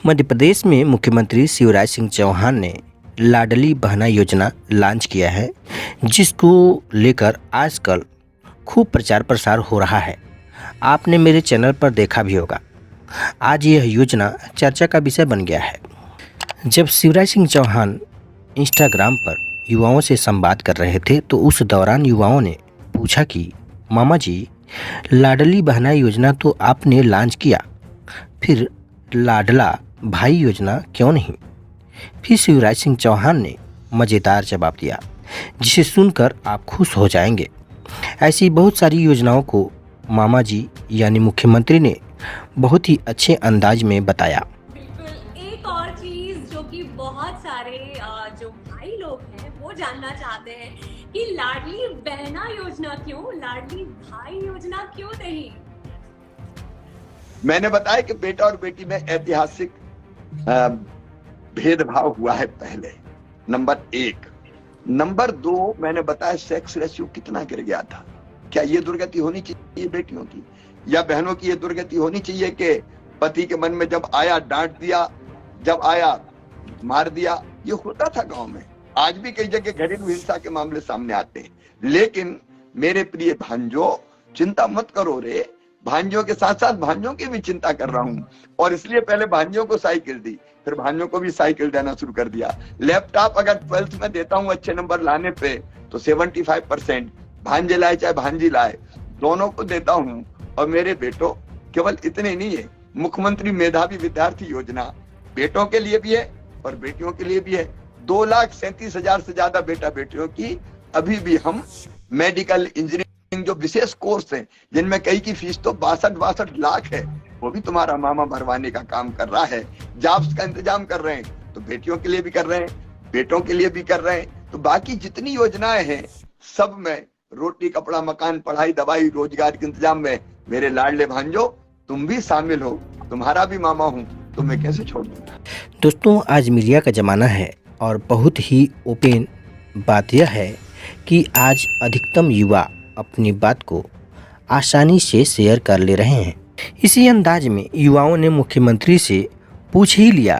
मध्य प्रदेश में मुख्यमंत्री शिवराज सिंह चौहान ने लाडली बहना योजना लॉन्च किया है, जिसको लेकर आजकल खूब प्रचार प्रसार हो रहा है। आपने मेरे चैनल पर देखा भी होगा। आज यह योजना चर्चा का विषय बन गया है। जब शिवराज सिंह चौहान इंस्टाग्राम पर युवाओं से संवाद कर रहे थे तो उस दौरान युवाओं ने पूछा कि मामा जी, लाडली बहना योजना तो आपने लॉन्च किया, फिर लाडला भाई योजना क्यों नहीं? फिर शिवराज सिंह चौहान ने मज़ेदार जवाब दिया, जिसे सुनकर आप खुश हो जाएंगे। ऐसी बहुत सारी योजनाओं को मामा जी यानी मुख्यमंत्री ने बहुत ही अच्छे अंदाज में बताया। बिल्कुल, एक और चीज जो कि बहुत सारे जो भाई लोग हैं वो जानना चाहते हैं कि लाडली बहना योजना क्यों, लाडली भाई योजना क्यों नहीं? मैंने बताया कि बेटा और बेटी में ऐतिहासिक भेदभाव हुआ है। पहले नंबर 1। नंबर 2, मैंने बताया सेक्स रेशियो कितना गिर गया था। क्या ये दुर्गति होनी चाहिए बेटियों की या बहनों की? ये दुर्गति होनी चाहिए कि पति के मन में जब आया डांट दिया, जब आया मार दिया। ये होता था गांव में। आज भी कई जगह घरेलू हिंसा के मामले सामने आते हैं। लेकिन मेरे प्रिय भांजों, चिंता मत करो रे। भांजों के साथ साथ भांजों की भी चिंता कर रहा हूं, और इसलिए पहले भांजों को साइकिल दी, फिर भांजों को भी साइकिल देना शुरू कर दिया। लैपटॉप अगर 12th में देता हूं अच्छे नंबर लाने पे तो 75% भांजे लाए चाहे भांजी लाए, दोनों को देता हूं। और मेरे बेटों, केवल इतने नहीं है, मुख्यमंत्री मेधावी विद्यार्थी योजना बेटों के लिए भी है और बेटियों के लिए भी है। 2,37,000 से ज्यादा बेटा बेटियों की अभी भी हम मेडिकल, इंजीनियरिंग जो विशेष कोर्स हैं, जिनमें कई की फीस तो 62 लाख है, वो भी तुम्हारा मामा भरवाने का काम कर रहा है। जॉब्स का इंतजाम कर रहे हैं तो बेटियों के लिए भी कर रहे हैं, बेटों के लिए भी कर रहे हैं। तो बाकी जितनी योजनाएं हैं सब में रोटी, कपड़ा, मकान, पढ़ाई, दवाई, रोजगार के इंतजाम में मेरे लाडले भांजो तुम भी शामिल हो। तुम्हारा भी मामा हूँ तो मैं कैसे छोड़ दूंगा। दोस्तों, आज मीडिया का ज़माना है और बहुत ही ओपन बात यह है कि आज अधिकतम युवा अपनी बात को आसानी से शेयर कर ले रहे हैं। इसी अंदाज में युवाओं ने मुख्यमंत्री से पूछ ही लिया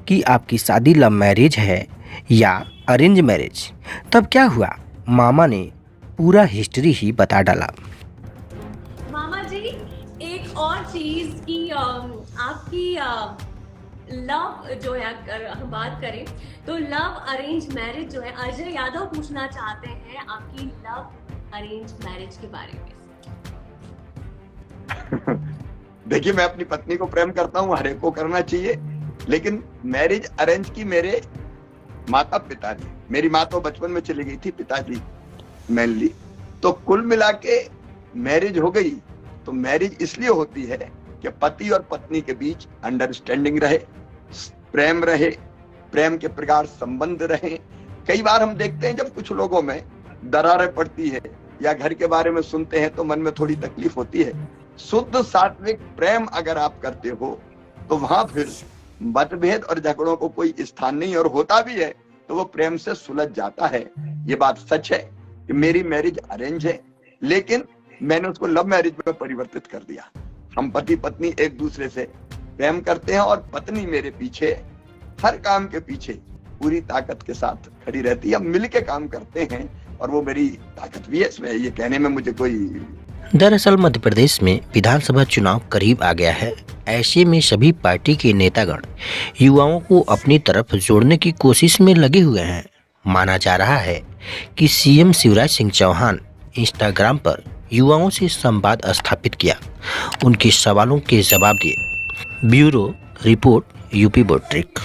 कि आपकी शादी लव मैरिज है या अरेंज मैरिज। तब क्या हुआ, मामा ने पूरा हिस्ट्री ही बता डाला। मामा जी, एक और चीज की आपकी लव जो है, अगर हम बात करें तो लव अरेंज मैरिज जो है, अजय यादव पूछना चाहते हैं आपकी लव अरेंज मैरिज के बारे में। देखिए, मैं अपनी पत्नी को प्रेम करता हूँ, हर एक को करना चाहिए, लेकिन मैरिज अरेंज की मेरे माता पिता ने, मेरी माँ तो बचपन में चली गई थी, पिताजी मेनली, तो कुल मिला के मैरिज हो गई। तो मैरिज इसलिए होती है कि पति और पत्नी के बीच अंडरस्टैंडिंग रहे, प्रेम रहे, प्रेम के प्रगाढ़ संबंध रहे। कई बार हम देखते हैं जब कुछ लोगों में दरारें पड़ती है या घर के बारे में सुनते हैं तो मन में थोड़ी तकलीफ होती है। शुद्ध सात्विक प्रेम अगर आप करते हो तो वहां फिर मतभेद और झगड़ों को कोई स्थान नहीं, और होता भी है तो वो प्रेम से सुलझ जाता है। ये बात सच है कि मेरी मैरिज अरेंज है, लेकिन मैंने उसको लव मैरिज में परिवर्तित कर दिया। हम पति पत्नी एक दूसरे से प्रेम करते हैं और पत्नी मेरे पीछे, हर काम के पीछे पूरी ताकत के साथ खड़ी रहती है। हम मिलके काम करते हैं और वो मेरी ताकत भी है। इसमें ये कहने में मुझे कोई। दरअसल मध्य प्रदेश में विधानसभा चुनाव करीब आ गया है। ऐसे में सभी पार्टी के नेतागण युवाओं को अपनी तरफ जोड़ने की कोशिश में लगे हुए हैं। माना जा रहा है कि सीएम शिवराज सिंह चौहान इंस्टाग्राम पर युवाओं से संवाद स्थापित किया, उनके सवालों के जवाब दिए। Bureau report, UP board trick.